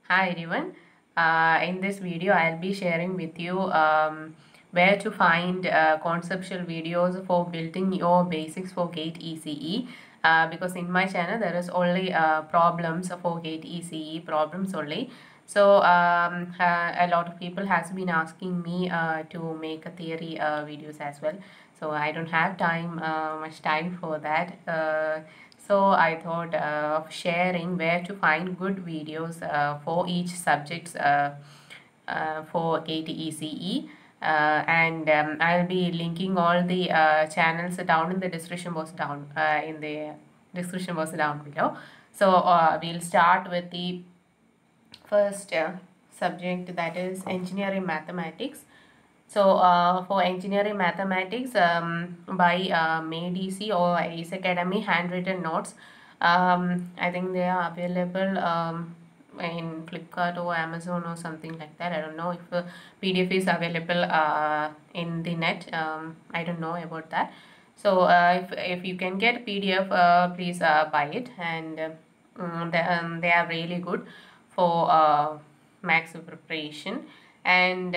Hi everyone. In this video, I'll be sharing with you where to find conceptual videos for building your basics for GATE ECE. Because in my channel there is only problems for GATE ECE problems only. So a lot of people has been asking me to make a theory videos as well. So I don't have much time for that. So I thought of sharing where to find good videos for each subjects for GATE ECE. And I'll be linking all the channels down in the description box down below. So we'll start with the first subject, that is engineering mathematics. So for engineering mathematics, by May DC or ACE Academy handwritten notes, I think they are available in Flipkart or Amazon or something like that. I don't know if PDF is available in the net. I don't know about that. So if you can get PDF, please buy it, and they are really good for maths preparation, and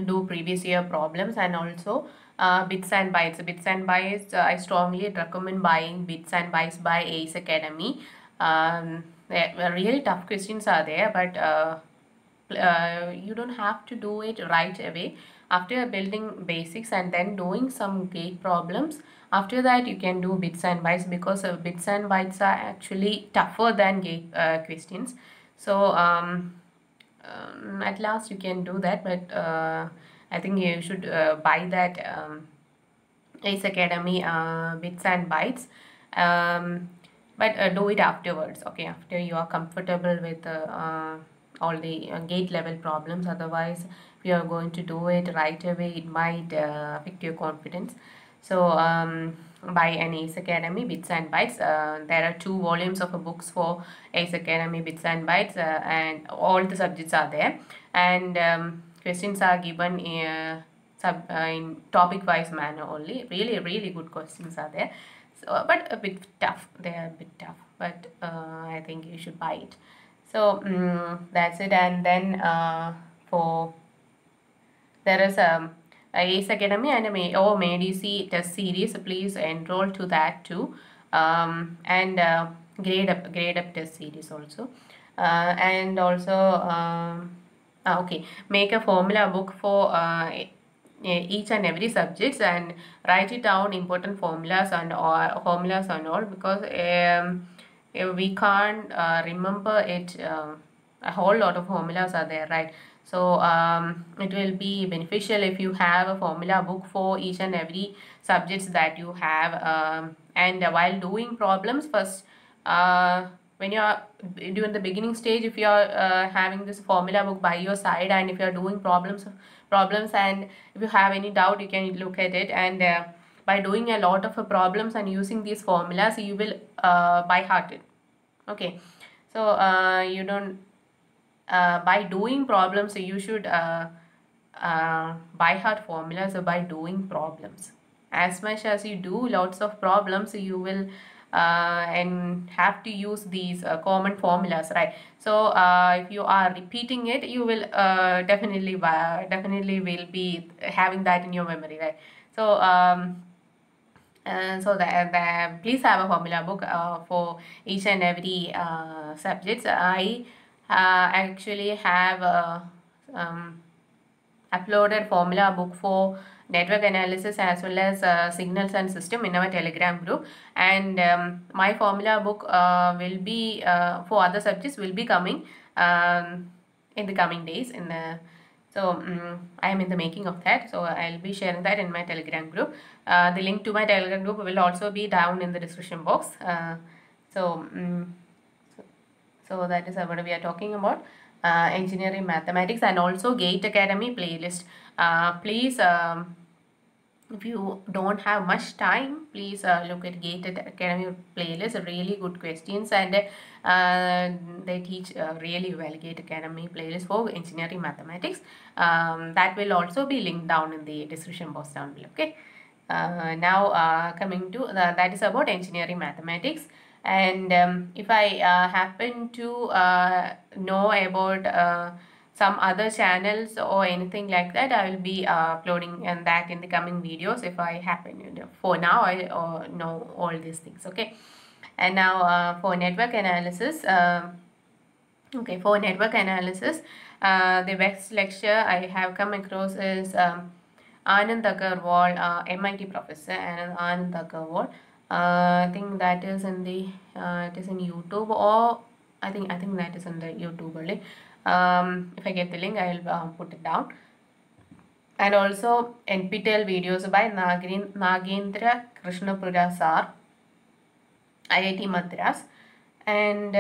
do previous year problems, and also bits and bytes. I strongly recommend buying bits and bytes by ACE Academy. Really tough questions are there, but you don't have to do it right away. After building basics and then doing some gate problems, after that you can do bits and bytes, because bits and bytes are actually tougher than gate questions. So at last you can do that, but I think you should buy that ACE Academy bits and bytes, but do it afterwards, okay, after you are comfortable with all the gate level problems. Otherwise, if you are going to do it right away, it might affect your confidence. So buy an ACE Academy bits and bytes. There are 2 volumes of books for ACE Academy bits and bytes, and all the subjects are there, and questions are given in topic wise manner only. Really good questions are there. So but a bit tough, they are a bit tough, but I think you should buy it. So that's it. And then for there is a ACE Academy and a May DC test series. Please enroll to that too, and grade up test series also, and also okay, make a formula book for each and every subjects, and write it down important formulas and all, because we can't remember it. A whole lot of formulas are there, right? So it will be beneficial if you have a formula book for each and every subjects that you have, and while doing problems first, when you are during the beginning stage, if you are having this formula book by your side, and if you are doing problems, and if you have any doubt, you can look at it, and by doing a lot of problems and using these formulas, you will by heart it, okay. So you don't by doing problems, so you should by heart formulas by doing problems. As much as you do lots of problems, you will and have to use these common formulas, right? So if you are repeating it, you will definitely will be having that in your memory, right? So please have a formula book for each and every subjects. I actually have uploaded formula book for network analysis as well as signals and system in our Telegram group, and my formula book will be for other subjects will be coming in the coming days. So I am in the making of that, so I'll be sharing that in my Telegram group. The link to my Telegram group will also be down in the description box. So so that is what we are talking about, engineering mathematics, and also GATE Academy playlist. Please, if you don't have much time, please look at GATE Academy playlist. Really good questions, and they teach really well. GATE Academy playlist for engineering mathematics. That will also be linked down in the description box down below, okay. Now coming to that is about engineering mathematics. And if I happen to know about some other channels or anything like that, I will be uploading and that in the coming videos if I happen, for now I know all these things. Okay, and now for network analysis. Okay, for network analysis, the best lecture I have come across is Anand Agarwal, MIT professor, and Anand Agarwal. I think that is in the it is in YouTube, or I think that is in the YouTube only. If I get the link, I will put it down. And also NPTEL videos by Nagendra Krishnapura sir, IIT Madras. And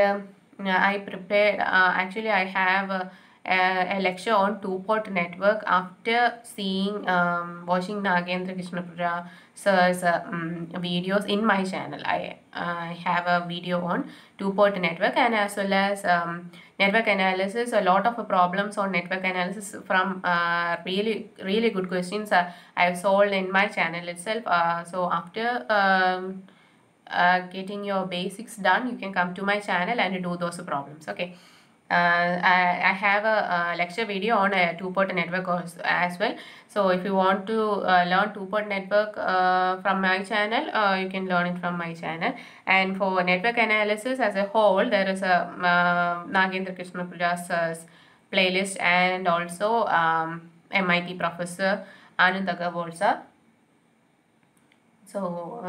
I prepared, actually I have a lecture on two-port network after watching Nagendra Krishnapura sir's videos in my channel. I have a video on two-port network, and as well as network analysis. A lot of problems on network analysis from really good questions I've solved in my channel itself. So after getting your basics done, you can come to my channel and do those problems. Okay, I have a lecture video on a two-port network as well. So if you want to learn two-port network from my channel, you can learn it from my channel. And for network analysis as a whole, there is a Nagendra Krishnapura's playlist, and also MIT professor Anand Agarwal sir. So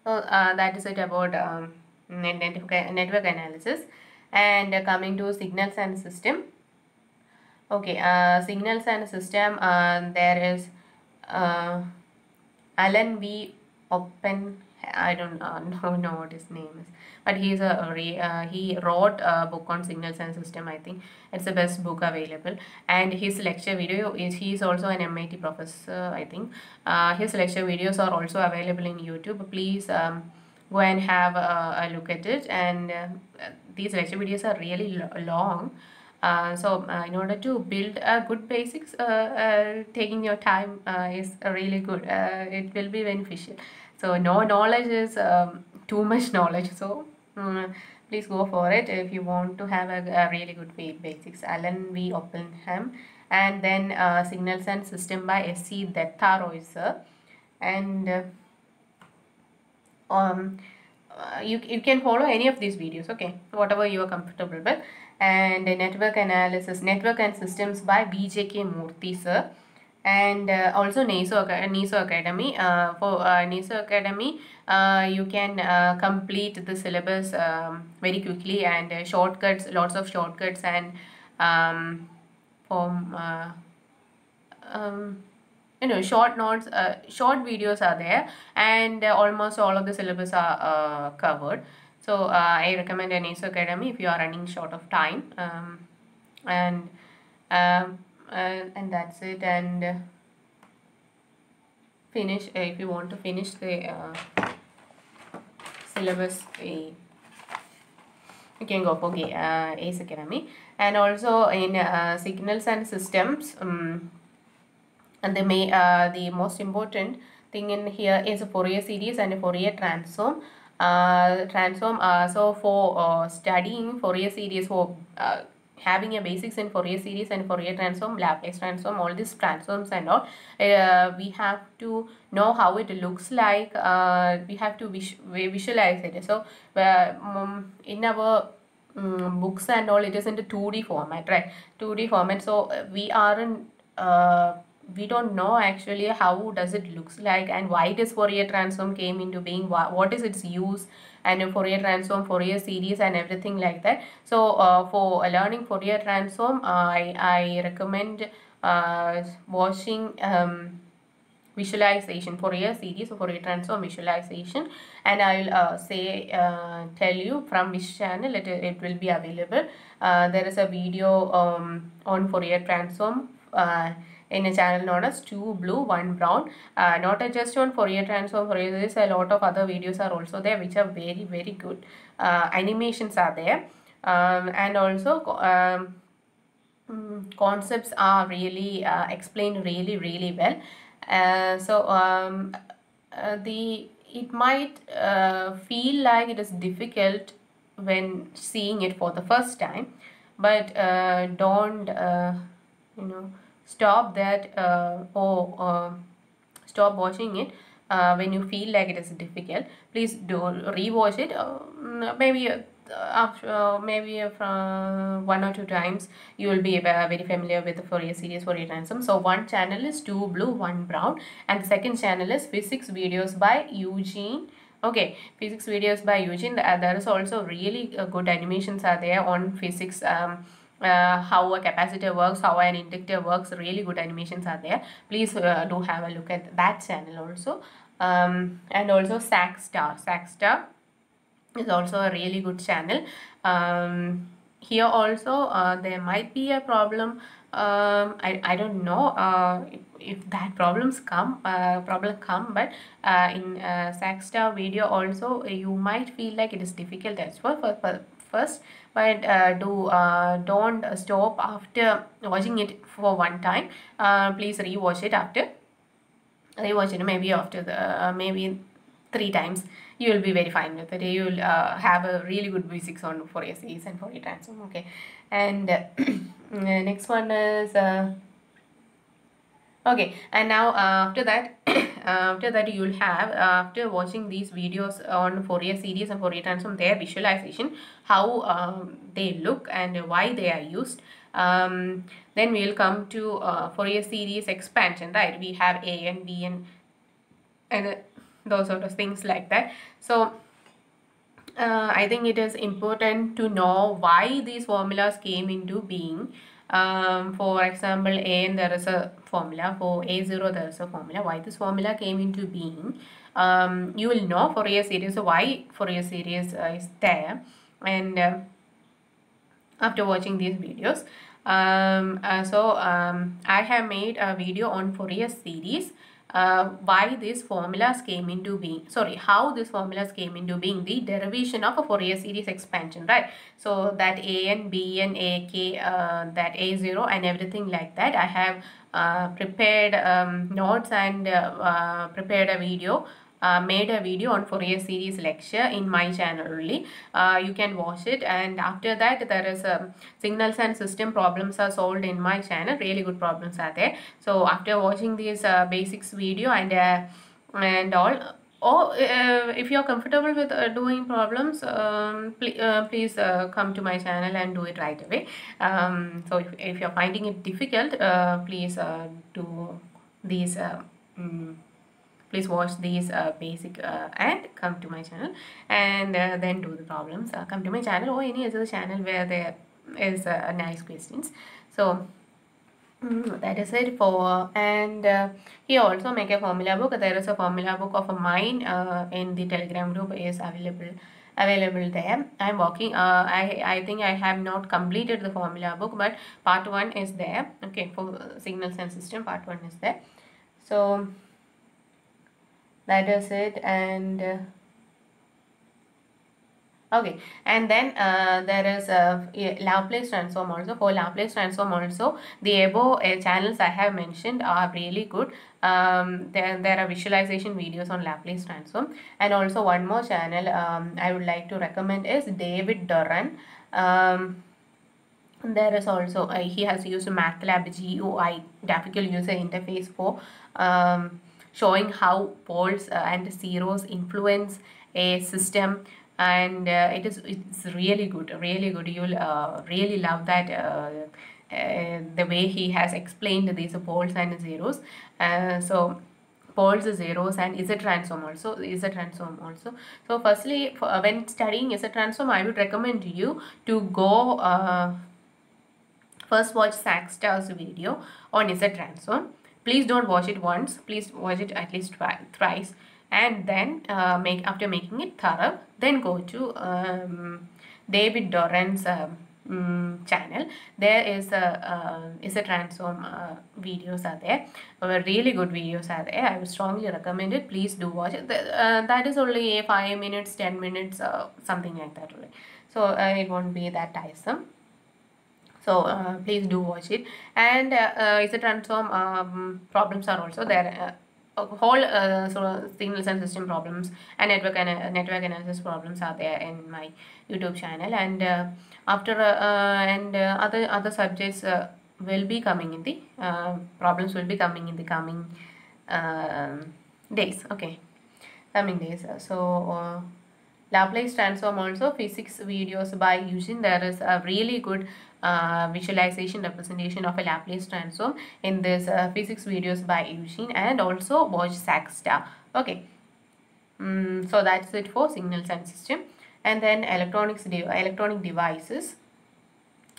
that is it about network analysis. And coming to signals and system. Okay, signals and system, there is Alan V. Oppen. I don't know what his name is, but he wrote a book on signals and system. I think it's the best book available. And his lecture video is, he is also an MIT professor, I think. His lecture videos are also available in YouTube. Please go and have a look at it. And these lecture videos are really long. So in order to build a good basics, taking your time is really good. It will be beneficial. So no knowledge is too much knowledge. So please go for it if you want to have a really good basics. Alan V. Oppenheim, and then Signals and System by S.C. Detta Roy sir. And you can follow any of these videos, okay, whatever you are comfortable with. And network analysis, network and systems by BJK Murthy sir. And also NISO Academy. For NISO Academy, you can complete the syllabus very quickly, and shortcuts, lots of shortcuts, and form short notes, short videos are there, and almost all of the syllabus are covered. So I recommend NISO Academy if you are running short of time. And that's it. And finish, if you want to finish the syllabus, you can go for ACE Academy. And also in signals and systems, and the most important thing in here is a Fourier series and a Fourier transform. So for studying Fourier series, for having a basics in Fourier series and Fourier transform, Laplace transform, all these transforms and all, we have to know how it looks like. We have to visualize it. So in our books and all, it is in the 2D format, right? 2D format. So we don't know actually how does it looks like, and why this Fourier transform came into being, what is its use, and Fourier transform, Fourier series, and everything like that. So for learning Fourier transform, I recommend watching visualization, Fourier series, Fourier transform visualization, and I will tell you from which channel it will be available. There is a video on Fourier transform in a channel known as 2 Blue 1 Brown. Not just on Fourier transform, Fourier series, a lot of other videos are also there which are very very good. Animations are there, and also concepts are really explained really well. So it might feel like it is difficult when seeing it for the first time, but don't you know stop that stop watching it when you feel like it is difficult. Please do rewatch it, maybe after from 1 or 2 times you will be very familiar with the Fourier series, Fourier transform. So one channel is 2 blue 1 brown, and the second channel is physics videos by Eugene. Okay, physics videos by Eugene. There is also really good animations are there on physics, how a capacitor works, how an inductor works. Really good animations are there. Please do have a look at that channel also. And also Saxstar is also a really good channel. Here also there might be a problem. I don't know if that problem come, but in Saxstar video also you might feel like it is difficult as well for first, but don't stop after watching it for one time. Please rewatch it after. Rewatch it maybe after the maybe 3 times. You will be very fine with it. You will have a really good basics on Fourier series and Fourier transform. Okay, and next one is okay. And now after that after that you will have after watching these videos on Fourier series and Fourier transform, their visualization, how they look and why they are used. Then we will come to Fourier series expansion, right? We have A and B and those sort of things like that. So I think it is important to know why these formulas came into being. For example, A, there is a formula. For A0 there is a formula. Why this formula came into being, you will know Fourier series, why Fourier series is there. And after watching these videos, I have made a video on Fourier series, why these formulas came into being, sorry, how these formulas came into being, the derivation of a Fourier series expansion, right? So that A and B and AK, that A0 and everything like that, I have prepared notes and prepared a video, made a video on Fourier series lecture in my channel only. You can watch it, and after that there is signals and system problems are solved in my channel. Really good problems are there. So after watching this basics video and all, or if you are comfortable with doing problems, please come to my channel and do it right away. So if you're finding it difficult, please do these please watch these basic and come to my channel, and then do the problems. Come to my channel or any other channel where there is nice questions. So that is it for, and here also make a formula book. There is a formula book of mine in the Telegram group is available there. I'm working, I think I have not completed the formula book, but part 1 is there. Okay, for signals and system, part 1 is there. So that is it. And okay, and then there is a Laplace transform also. For Laplace transform also, the above channels I have mentioned are really good. There are visualization videos on Laplace transform, and also one more channel I would like to recommend is David Doran. There is also he has used MATLAB GUI, graphical user interface, for showing how poles and zeros influence a system, and it's really good, really good. You'll really love that the way he has explained these poles and zeros. So poles, zeros, and Z transform also. So firstly, when studying Z transform, I would recommend you to go first watch Saxstar's video on Z transform. Please don't watch it once. Please watch it at least thrice, and then after making it thorough, then go to David Doran's channel. There is a transform videos are there. Really good videos are there. I would strongly recommend it. Please do watch it. That is only 5 minutes, 10 minutes, something like that only. So it won't be that tiresome. So please do watch it. And is a transform problems are also there. whole signals and system problems and network analysis problems are there in my YouTube channel, and other subjects will be coming in the problems will be coming in the coming days. Okay, coming days. Laplace transform also physics videos by using, there is a really good visualization representation of a Laplace transform in this physics videos by Eugene, and also watch Saxstar. Okay, so that's it for signals and system. And then electronic devices.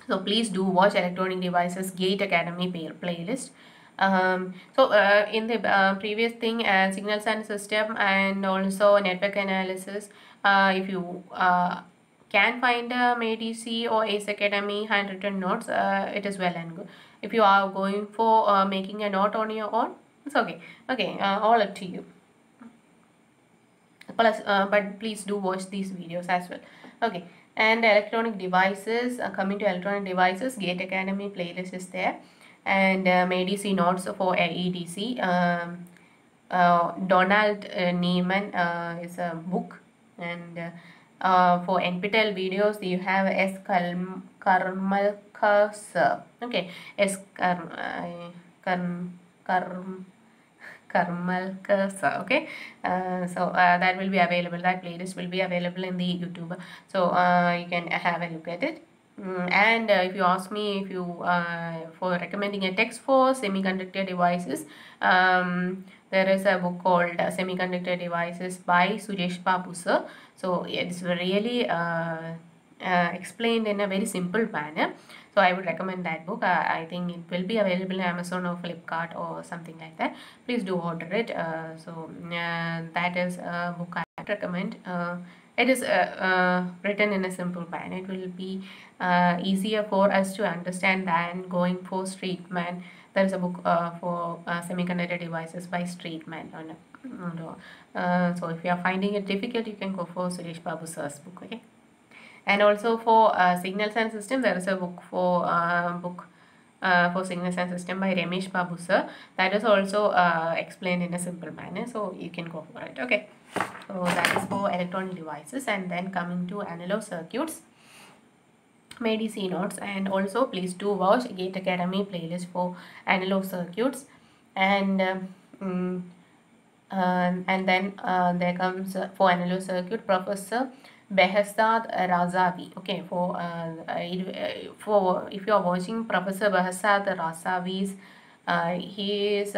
So please do watch electronic devices Gate Academy playlist. In the previous thing, signals and system and also network analysis, if you can find MADC or ACE Academy handwritten notes, it is well and good. If you are going for making a note on your own, it's okay. Okay, all up to you. Plus, but please do watch these videos as well. Okay, and electronic devices, coming to electronic devices, Gate Academy playlist is there, and MADC notes for EDC. Donald Neiman is a book, and for NPTEL videos you have S. Karmalkar. Okay, S. Karmalkar. Okay, that will be available, that playlist will be available in the YouTube, so you can have a look at it. And if you ask me, if you for recommending a text for semiconductor devices, there is a book called Semiconductor Devices by Suresh Babu sir. So it's really explained in a very simple manner. So I would recommend that book. I think it will be available in Amazon or Flipkart or something like that. Please do order it. That is a book I would recommend. It is written in a simple manner. It will be easier for us to understand than going for Streetman. There is a book for semiconductor devices by Streetman. So if you are finding it difficult, you can go for Suresh Babu sir's book. Okay. And also for signals and system, there is a book for signals and system by Ramesh Babu sir. That is also explained in a simple manner, so you can go for it. Okay, so that is for electronic devices. And then coming to analog circuits, MADC notes, and also please do watch Gate Academy playlist for analog circuits. And then there comes for analog circuit, Professor Behzad Razavi. Okay, for if you are watching Professor Behzad Razavi's, he is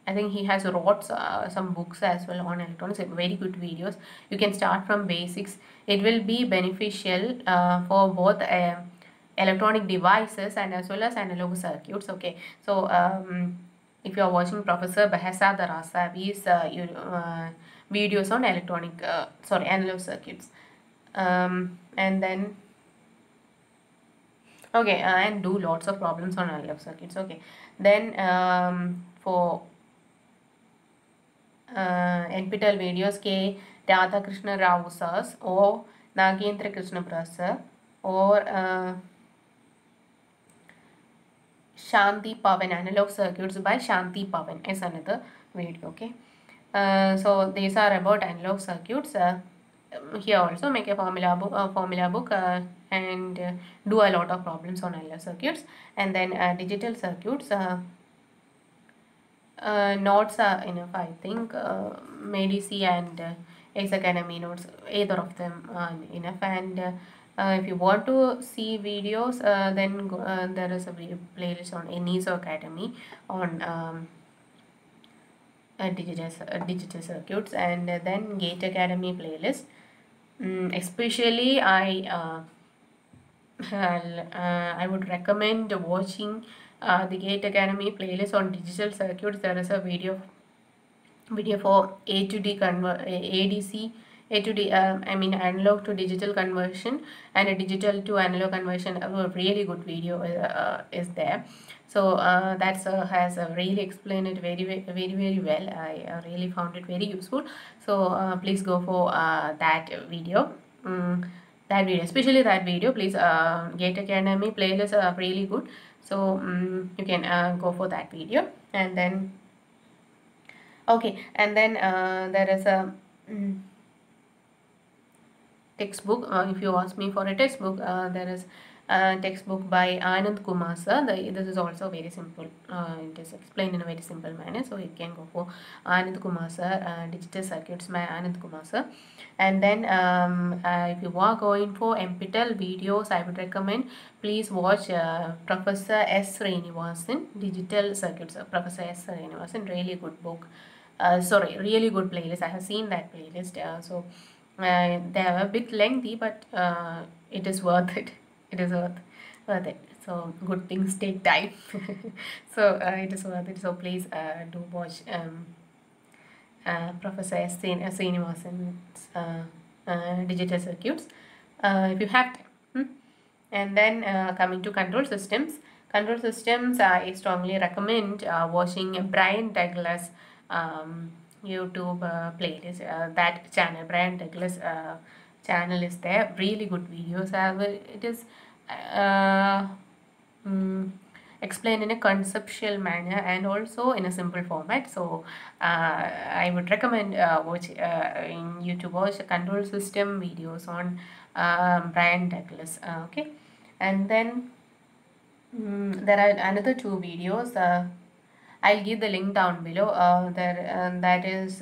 I think he has wrote some books as well on electronics, very good videos. You can start from basics. It will be beneficial for both electronic devices and as well as analog circuits. Okay, so if you are watching Professor Behzad Razavi's videos on analog circuits, and then okay, and do lots of problems on analog circuits. Okay, then for NPTEL videos, K. Radhakrishna Rao sirs or Nagendra Krishna Prasad or Shanti Pavan, analog circuits by Shanti Pavan is another video. Okay, so these are about analog circuits. Here also make a formula book and do a lot of problems on analog circuits. And then digital circuits, notes are enough, I think. MADC and ACE Academy notes, either of them are enough. And if you want to see videos, then there is a video playlist on ENISO Academy on digital circuits. And then Gate Academy playlist. Especially I would recommend watching the Gate Academy playlist on digital circuits. There is a video for A to D ADC, A to D, I mean analog to digital conversion and a digital to analog conversion. A really good video is there. So that has really explained it very well. I really found it very useful. So please go for that video. Especially that video, please. Gate Academy playlist are really good. So you can go for that video. And then okay, and then there is a textbook. If you ask me for a textbook, there is a textbook by Anand Kumar sir. This is also very simple. It is explained in a very simple manner, so you can go for Anand Kumar sir, Digital Circuits by Anand Kumar sir. And then if you are going for NPTEL videos, I would recommend please watch Professor S. Srinivasan, Digital Circuits. Professor S. Srinivasan, really good book. Sorry, really good playlist. I have seen that playlist. They are a bit lengthy, but it is worth it. It is worth it. So good things take time. So it is worth it. So please do watch Professor S. Srinivasan's Digital Circuits if you have time. And then coming to control systems, I strongly recommend watching Brian Douglas YouTube playlist. That channel, Brian Douglas channel is there. Really good videos. It is explained in a conceptual manner and also in a simple format. So I would recommend watch in YouTube watch control system videos on Brian Douglas. Okay, and then there are another two videos. I'll give the link down below. That is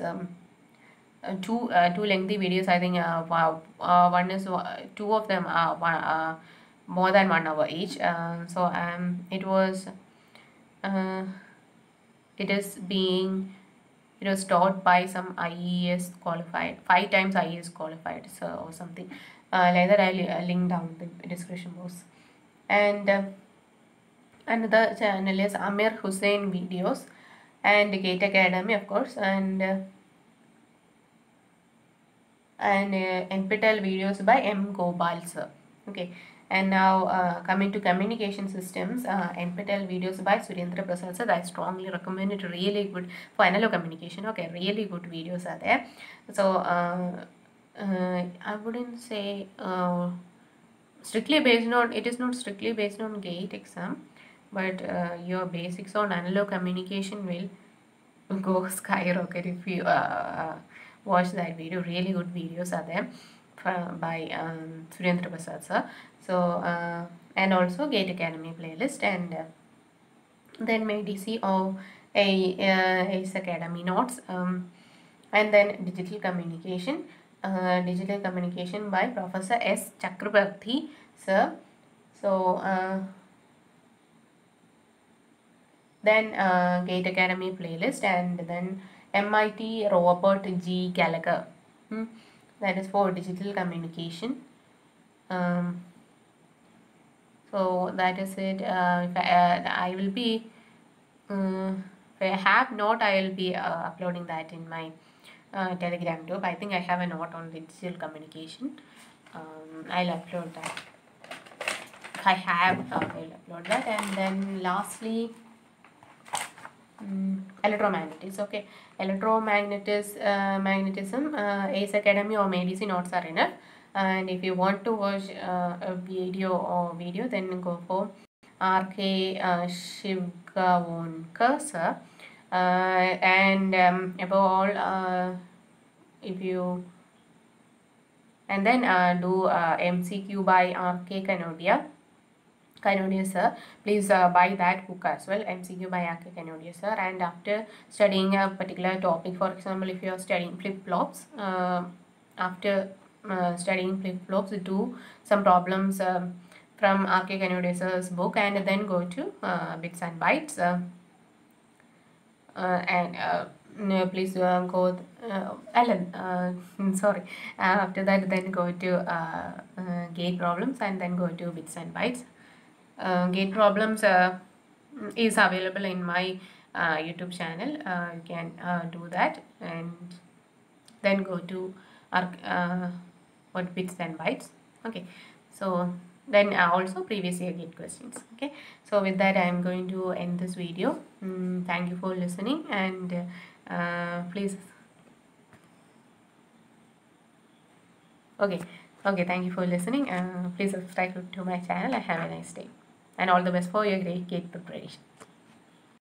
two lengthy videos. I think one is two of them are more than 1 hour each. So it is being it was taught by some IES qualified, 5 times IES qualified, so or something like that. I'll link down the description box. And another channel is Amir Hussain videos and Gate Academy, of course, and NPTEL videos by M. Gopal sir. Okay, and now coming to communication systems, NPTEL videos by Surendra Prasad sir. I strongly recommend it. Really good for analog communication. Okay, really good videos are there. So I wouldn't say strictly based on, it is not strictly based on GATE exam, but your basics on analog communication will go skyrocket if you watch that video. Really good videos are there by Surendra Prasad sir. So and also GATE Academy playlist, and then my DC or ACE Academy notes, and then digital communication by Professor S. Chakrabarti sir. So then GATE Academy playlist, and then MIT Robert G. Gallagher. That is for digital communication. So that is it. If I will be, if I have note, I will be uploading that in my Telegram group. I think I have a note on digital communication. I'll upload that. If I have, I'll upload that. And then lastly, electromagnetics. Okay, magnetism, ACE Academy or MEDC notes are enough. And if you want to watch a video, then go for R.K. Shivgavonkar sir. And above all, if you and then do MCQ by R.K. Kanodia sir. Please buy that book as well, MCQ by R.K. Kanodia sir. And after studying a particular topic, for example, if you are studying flip-flops, after studying flip-flops, do some problems from R.K. Kanodia sir's book, and then go to Bits and Bytes. No, please go Ellen, sorry, after that then go to GATE problems, and then go to Bits and Bytes. GATE problems is available in my YouTube channel. You can do that, and then go to what Bits and Bytes. Okay, so then also previous year GATE questions. Okay, so with that I am going to end this video. Thank you for listening, and please okay, thank you for listening. Please subscribe to my channel, and have a nice day, and all the best for your great GATE preparation.